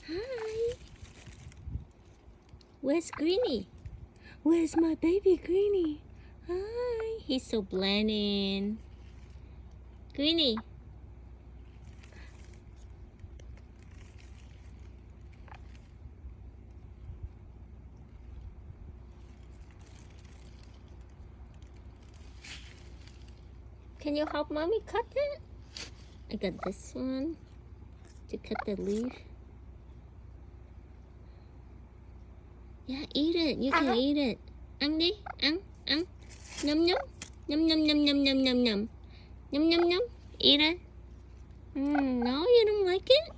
Hi. Where's Greeny? Where's my baby Greeny? Hi. He's so blending. Greeny. Can you help mommy cut it? I got this one to cut the leaf. Yeah, eat it. You can eat it. Ăn đi, ăn, ăn. Nhum nhum. Nhum nhum nhum nhum nhum nhum nhum. Nhum nhum nhum. Eat it. No, you don't like it?